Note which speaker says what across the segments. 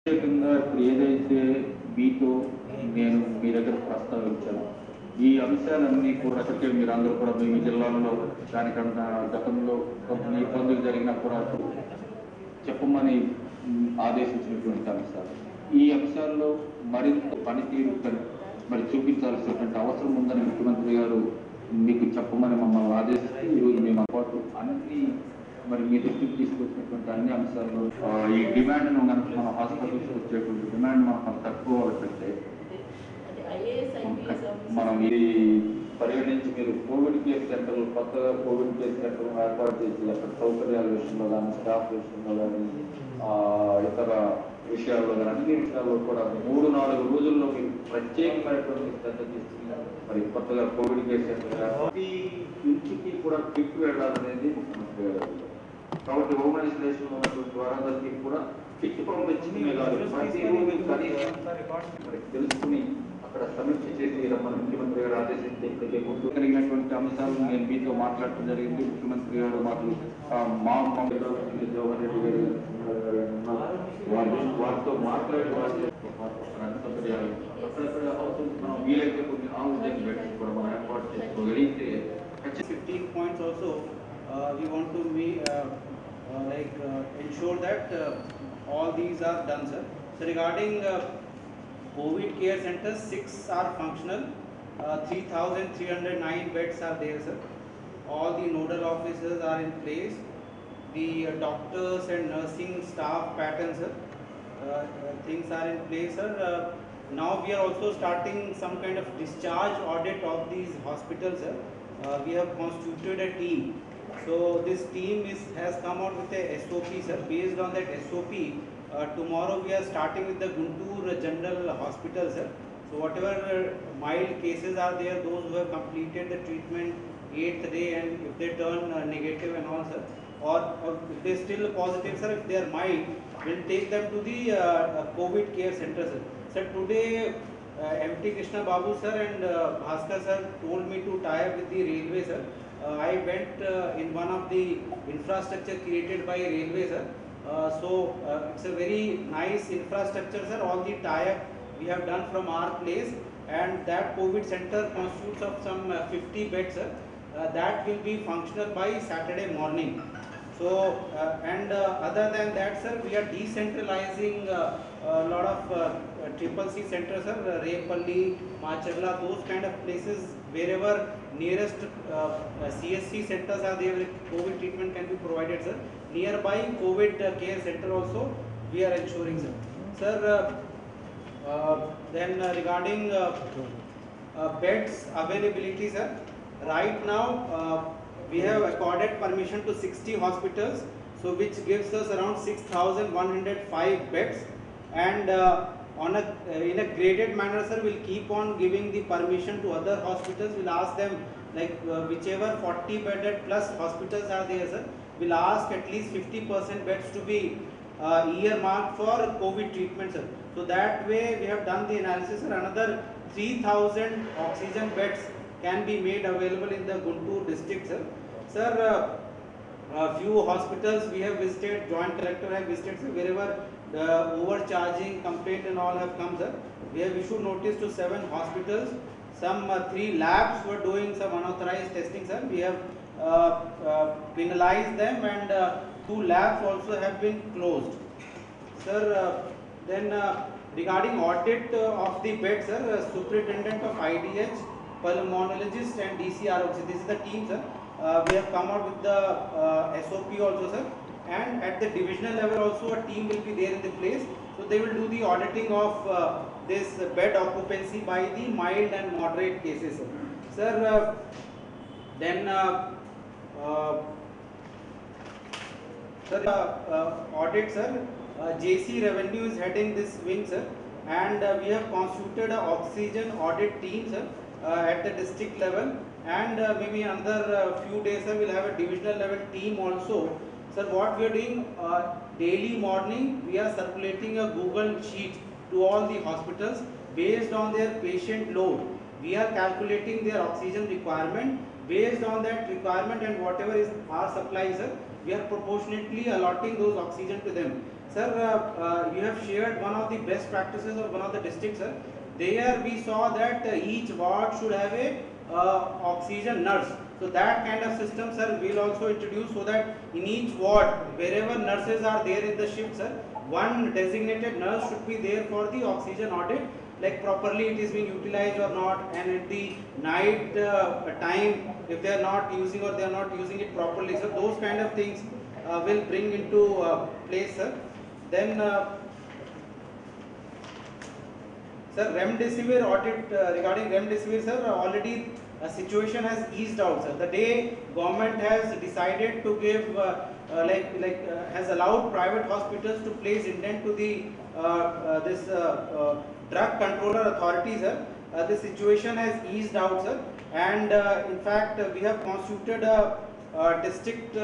Speaker 1: ప్రత్యేకంగా ఇప్పుడు ఏదైతే మీతో నేను మీ దగ్గర ప్రస్తావించాను ఈ అంశాలన్నీ కూడా ఇప్పటికే మీరు అందరూ కూడా మీ జిల్లాలో దానికన్నా గతంలో కొన్ని ఇబ్బందులు జరిగినా కూడా చెప్పమని ఆదేశించినటువంటి అంశాలు ఈ అంశాల్లో మరింత పనితీరు మరి చూపించాల్సినటువంటి అవసరం ఉందని ముఖ్యమంత్రి గారు మీకు చెప్పమని మమ్మల్ని ఆదేశిస్తే ఈరోజు మేము పాటు అన్ని మరి మీ దృష్టికి తీసుకొచ్చినటువంటి అన్ని అంశాల్లో ఈ డిమాండ్ను కనుక మన హాస్పిటల్స్ వచ్చేటువంటి డిమాండ్ మనం తక్కువ పెట్టే మనం ఇది పరిగణించి మీరు కోవిడ్ కేర్ సెంటర్లు కొత్తగా కోవిడ్ కేర్ సెంటర్లు ఏర్పాటు చేసి అక్కడ సౌకర్యాల విషయంలో కానీ స్టాఫ్ విషయంలో కానీ ఇతర విషయాల్లో కానీ అన్ని విషయాల్లో కూడా 3-4 రోజుల్లో మీరు ప్రత్యేకమైనటువంటి శ్రద్ధ తీసుకుని మరి కొత్తగా కోవిడ్ కేర్ సెంటర్ ప్రతి ఇంటికి కూడా కిట్ వెళ్ళాలనేది ముఖ్యమంత్రి గారు. కాబట్టి హోమ్ ఐసోలేషన్ ఉన్నటువంటి వారందరికీ కూడా కిట్ పంపించింది కాదు ప్రతిరోజు కనీసం మరి తెలుసుకుని అక్కడ సమీక్ష చేసి రమ్మని ముఖ్యమంత్రి గారు ఆదేశించి ఇప్పటికే ముందు కలిగినటువంటి అంశాలను నేను మీతో మాట్లాడటం జరిగింది. ముఖ్యమంత్రి గారు మాకు జవహర్ రెడ్డి గారు వారితో మాట్లాడి సౌకర్యాలు అక్కడక్కడ అవసరం మనం వీలైతే కొన్ని ఆక్సిజన్ బెడ్స్ కూడా మనం ఏర్పాటు చేసుకోగలిగితే
Speaker 2: 15 points also we want to ensure that all these are done, sir. So regarding COVID care centers, 6 are functional, 3,309 beds are there, sir. All the nodal officers are in place, the doctors and nursing staff patterns, sir. Things are in place, sir. Now we are also starting some kind of discharge audit of these hospitals, sir. We have constituted a team. So this team has come out with a SOP, sir. Based on that SOP, tomorrow we are starting with the Guntur General Hospital, sir. So whatever mild cases are there, those who have completed the treatment 8th day, and if they turn negative and all, sir, or if they are still positive, sir, if they are mild, we'll take them to the COVID care center, sir. Sir, today MT Krishna Babu sir and Bhaskar sir told me to tie up with the railway, sir. I went in one of the infrastructure created by railway, sir. It's a very nice infrastructure, sir. All the tie-up we have done from our place, and that COVID center constitutes of some 50 beds, sir. That will be functional by Saturday morning. So other than that, sir, we are decentralizing a lot of triple C centers, sir, Repalli, Macharla, those kind of places, wherever nearest CSC centers are there, COVID treatment can be provided, sir. Nearby COVID care center also we are ensuring, sir. Sir, then regarding beds availability, sir, right now we have accorded permission to 60 hospitals, so which gives us around 6,105 beds, and in a graded manner, sir, we'll keep on giving the permission to other hospitals. We'll ask them, whichever 40 bedded plus hospitals are there, sir, we'll ask at least 50% beds to be earmarked for COVID treatment, sir. So that way we have done the analysis, sir. Another 3,000 oxygen beds can be made available in the Guntur district, sir. Sir, a few hospitals we have visited, Joint Collector have visited, sir, wherever the overcharging complaint and all have come, sir. We have issued notice to 7 hospitals. Some 3 labs were doing some unauthorized testing, sir. We have penalized them, and 2 labs also have been closed, sir. Then regarding audit of the bed, sir, Superintendent of IDH, pulmonologist and DCRO, this is the team, sir. We have come out with the SOP also, sir, and at the divisional level also a team will be there in the place, so they will do the auditing of this bed occupancy by the mild and moderate cases, sir. Sir, then audit, sir, JC Revenue is heading this wing, sir, and we have constituted an oxygen audit team, sir, at the district level, and maybe another few days, sir, we'll have a divisional level team also. Sir, what we are doing, daily morning we are circulating a Google sheet to all the hospitals based on their patient load. We are calculating their oxygen requirement. Based on that requirement and whatever is our supply, sir, we are proportionately allotting those oxygen to them. Sir, you have shared one of the best practices of one of the districts, sir. There we saw that each ward should have a oxygen nurse. So that kind of system, sir, we'll also introduce, so that in each ward, wherever nurses are there in the shift, sir, one designated nurse should be there for the oxygen audit, like properly it is being utilized or not, and at the night time, if they are not using or they are not using it properly, so those kind of things will bring into place, sir. Then, sir, remdesivir audit, regarding remdesivir, sir, already a situation has eased out, sir. The day government has decided to give, has allowed private hospitals to place intent to the this drug controller authority, sir. The situation has eased out, sir, and in fact we have constituted a district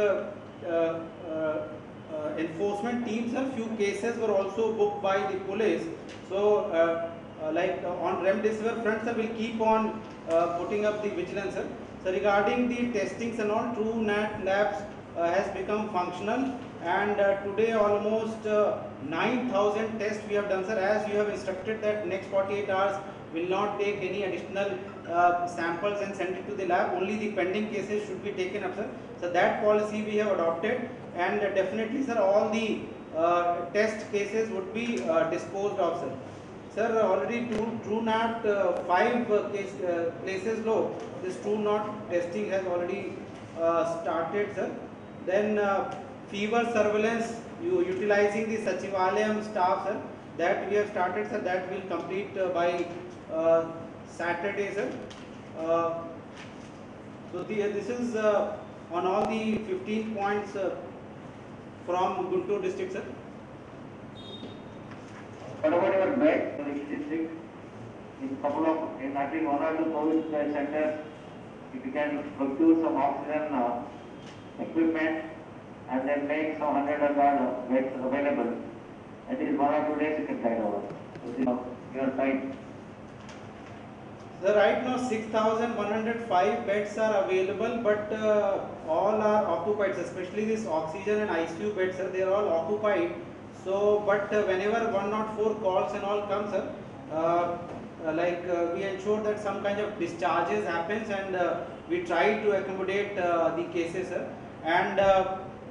Speaker 2: enforcement teams, sir. Few cases were also booked by the police. So on remdesivir front, sir, we'll keep on putting up the vigilance, sir. So regarding the testings and all, TrueNat labs has become functional, and today almost 9,000 tests we have done, sir. As you have instructed that next 48 hours will not take any additional samples and send it to the lab. Only the pending cases should be taken up, sir. So that policy we have adopted, and definitely, sir, all the test cases would be disposed of, sir. Sir, already TrueNat 5 places low. This TrueNat testing has already started, sir. Then fever surveillance, utilizing the Sachivalayam staff, sir, that we have started, sir. That will complete by Saturday, sir. So this is on all the 15 points from Guntur district, sir.
Speaker 3: What about your bed for each district? In I think 1 or 2 COVID centers, if you can procure some oxygen equipment and then make some 100 beds available, at least 1 or 2 days you can tide over. So, your time.
Speaker 2: So right now 6,105 beds are available, but all are occupied, especially this oxygen and ICU beds, sir, they are all occupied. So, but whenever 104 calls and all comes, sir, we ensure that some kind of discharges happens, and we try to accommodate the cases, sir. And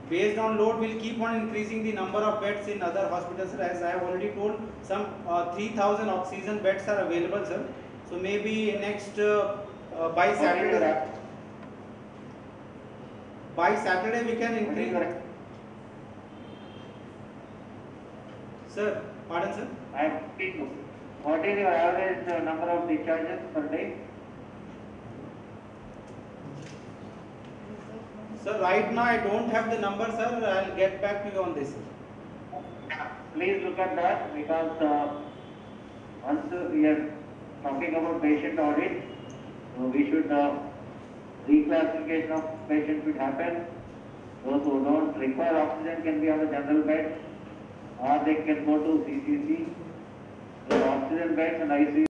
Speaker 2: based on load, we'll keep on increasing the number of beds in other hospitals, sir. As I have already told, some 3,000 oxygen beds are available, sir. So maybe next by Saturday we can increase. Sir, pardon, sir?
Speaker 3: I am asking you, what is your average number of discharges per day?
Speaker 2: Sir, right now I don't have the number, sir. I'll get back to you on this.
Speaker 3: Please look at that, because once we are talking about patient audit, so we should reclassification of patients should happen. Those who don't require oxygen can be on the general bed, or they can go to CCC. The oxygen beds and ICU